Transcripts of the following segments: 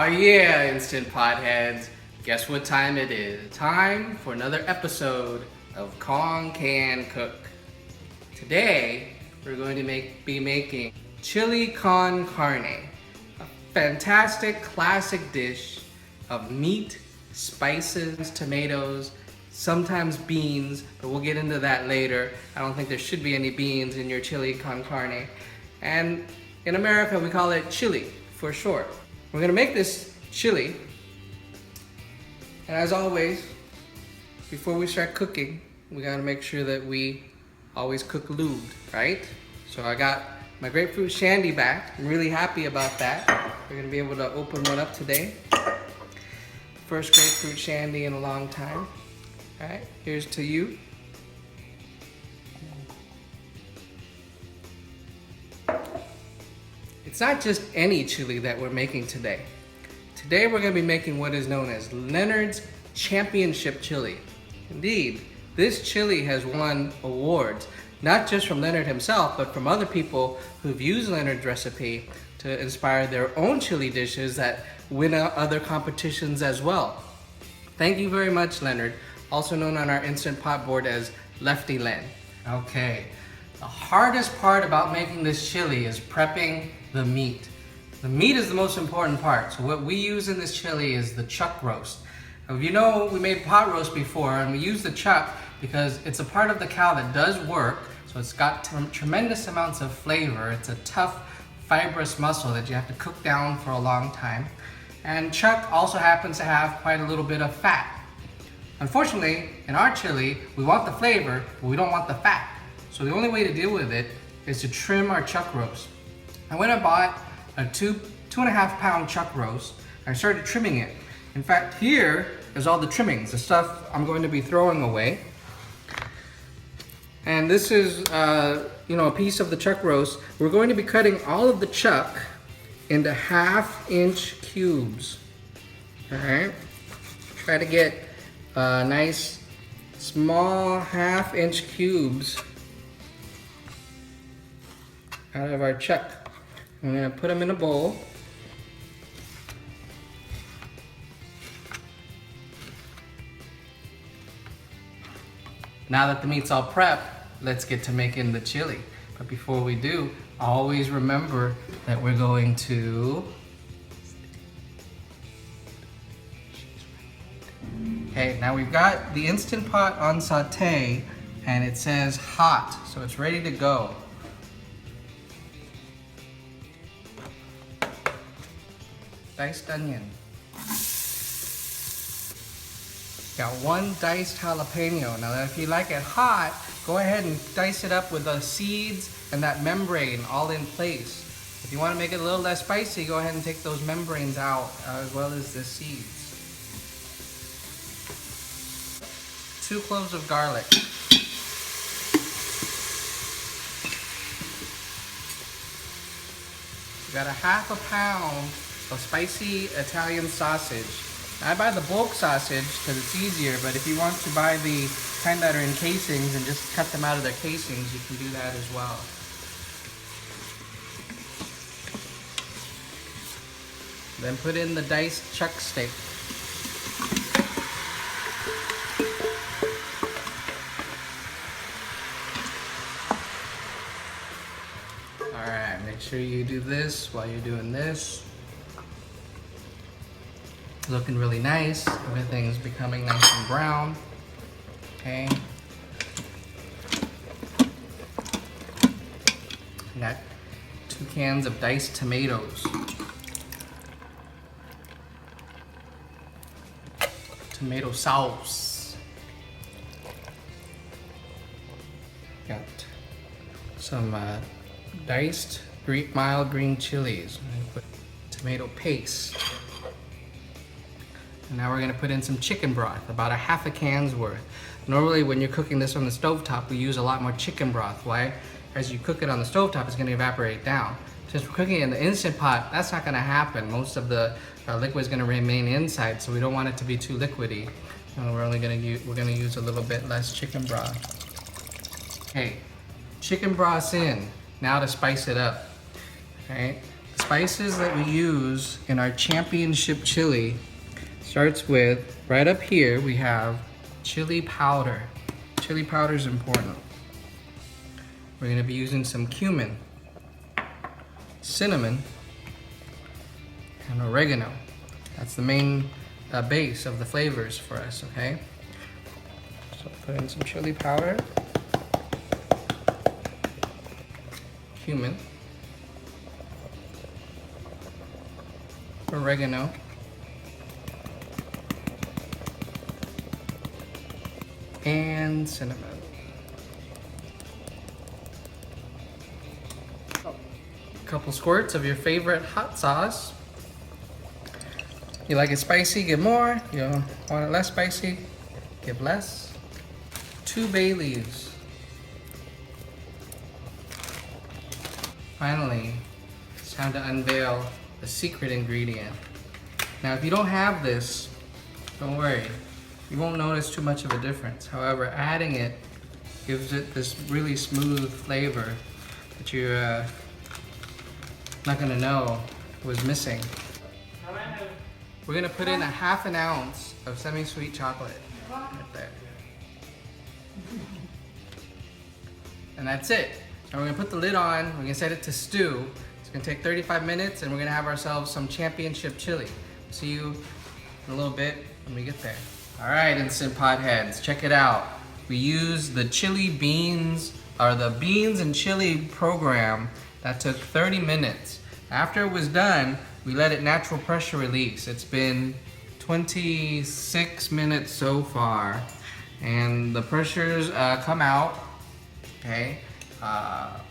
Oh yeah, Instant Potheads. Guess what time it is? Time for another episode of Cuong Can Cook. Today, we're going to be making chili con carne, a fantastic classic dish of meat, spices, tomatoes, sometimes beans, but we'll get into that later. I don't think there should be any beans in your chili con carne. And in America, we call it chili for short. We're gonna make this chili, and as always, before we start cooking, we gotta make sure that we always cook lubed, right? So I got my grapefruit shandy back. I'm really happy about that. We're gonna be able to open one up today. First grapefruit shandy in a long time. All right, here's to you. It's not just any chili that we're making today. Today we're going to be making what is known as Leonard's Championship Chili. Indeed, this chili has won awards, not just from Leonard himself, but from other people who've used Leonard's recipe to inspire their own chili dishes that win other competitions as well. Thank you very much, Leonard, also known on our Instant Pot board as Lefty Len. Okay, the hardest part about making this chili is prepping the meat. The meat is the most important part. So what we use in this chili is the chuck roast. Now, you know, we made pot roast before, and we use the chuck because it's a part of the cow that does work. So it's got tremendous amounts of flavor. It's a tough, fibrous muscle that you have to cook down for a long time. And chuck also happens to have quite a little bit of fat. Unfortunately, in our chili, we want the flavor, but we don't want the fat. So the only way to deal with it is to trim our chuck roast. I went and bought a 2.5 pound chuck roast. I started trimming it. In fact, here is all the trimmings, the stuff I'm going to be throwing away. And this is, a piece of the chuck roast. We're going to be cutting all of the chuck into 1/2 inch cubes. All right. Try to get nice, small 1/2 inch cubes out of our chuck. I'm gonna put them in a bowl. Now that the meat's all prepped, let's get to making the chili. But before we do, always remember that we're going to... Okay, now we've got the Instant Pot on Sauté, and it says hot, so it's ready to go. Diced onion. Got 1 diced jalapeno. Now if you like it hot, go ahead and dice it up with the seeds and that membrane all in place. If you want to make it a little less spicy, go ahead and take those membranes out as well as the seeds. 2 cloves of garlic. We got a 1/2 pound of spicy Italian sausage. I buy the bulk sausage because it's easier, but if you want to buy the kind that are in casings and just cut them out of their casings, you can do that as well. Then put in the diced chuck steak. Alright, make sure you do this while you're doing this. Looking really nice. Everything's becoming nice and brown. Okay. Got 2 cans of diced tomatoes. Tomato sauce. Got some diced mild green chilies. Put tomato paste. And now we're gonna put in some chicken broth, about a 1/2 can's worth. Normally when you're cooking this on the stovetop, we use a lot more chicken broth. Why? As you cook it on the stovetop, it's gonna evaporate down. Since we're cooking it in the Instant Pot, that's not gonna happen. Most of the liquid is gonna remain inside, so we don't want it to be too liquidy. And we're gonna use a little bit less chicken broth. Okay, chicken broth's in. Now to spice it up. Okay, spices that we use in our championship chili starts with, right up here, we have chili powder. Chili powder is important. We're gonna be using some cumin, cinnamon, and oregano. That's the main base of the flavors for us, okay? So put in some chili powder, cumin, oregano, and cinnamon. A couple squirts of your favorite hot sauce. You like it spicy, give more. You want it less spicy, give less. 2 bay leaves. Finally, it's time to unveil the secret ingredient. Now, if you don't have this, don't worry. You won't notice too much of a difference. However, adding it gives it this really smooth flavor that you're not gonna know was missing. We're gonna put in a 1/2 ounce of semi-sweet chocolate right there. And that's it. And we're gonna put the lid on, we're gonna set it to stew. It's gonna take 35 minutes and we're gonna have ourselves some championship chili. See you in a little bit when we get there. All right, Instant Potheads, check it out. We use the chili beans, or the beans and chili program that took 30 minutes. After it was done, we let it natural pressure release. It's been 26 minutes so far, and the pressures come out, okay?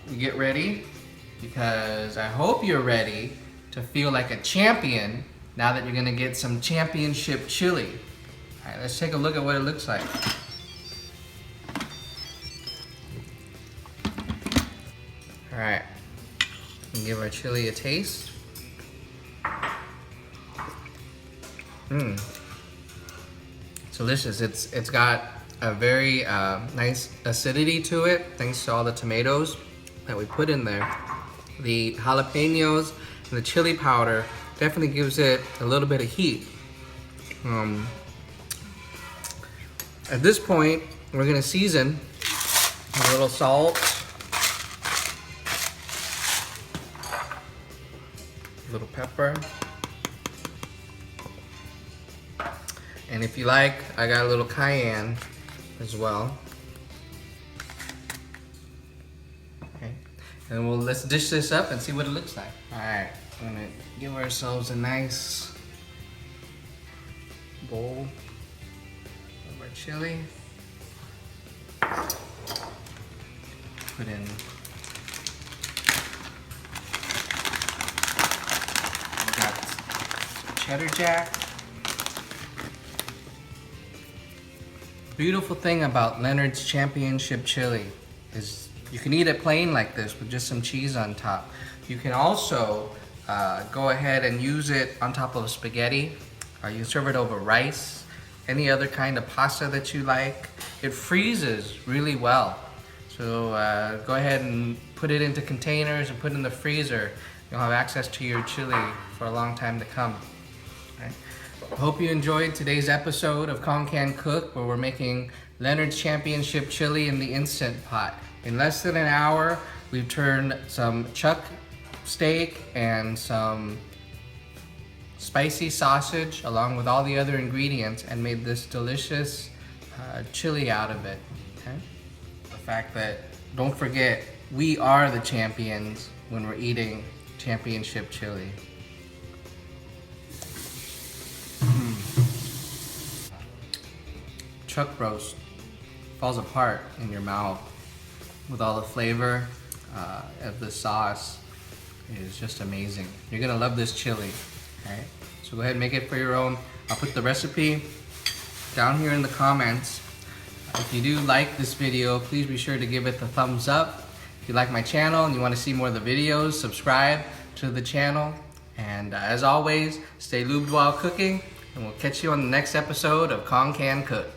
We get ready, because I hope you're ready to feel like a champion now that you're gonna get some championship chili. All right, let's take a look at what it looks like. All right, and give our chili a taste. It's delicious. It's got a very nice acidity to it, thanks to all the tomatoes that we put in there. The jalapenos and the chili powder definitely gives it a little bit of heat. At this point, we're gonna season with a little salt, a little pepper, and if you like, I got a little cayenne as well. Okay, and let's dish this up and see what it looks like. All right, we're gonna give ourselves a nice bowl of our chili. Put in cheddar jack. Beautiful thing about Leonard's championship chili is you can eat it plain like this with just some cheese on top. You can also go ahead and use it on top of spaghetti. You can serve it over rice, any other kind of pasta that you like. It freezes really well. So go ahead and put it into containers and put it in the freezer. You'll have access to your chili for a long time to come. Okay. I hope you enjoyed today's episode of Cuong Can Cook, where we're making Leonard's championship chili in the Instant Pot. In less than an hour, we've turned some chuck steak and some spicy sausage along with all the other ingredients and made this delicious chili out of it. Okay? The fact that, don't forget, we are the champions when we're eating championship chili. Chuck roast falls apart in your mouth with all the flavor of the sauce. It is just amazing. You're gonna love this chili. Alright, so go ahead and make it for your own. I'll put the recipe down here in the comments. If you do like this video, please be sure to give it the thumbs up. If you like my channel and you want to see more of the videos, subscribe to the channel. And as always, stay lubed while cooking, and we'll catch you on the next episode of Cuong Can Cook.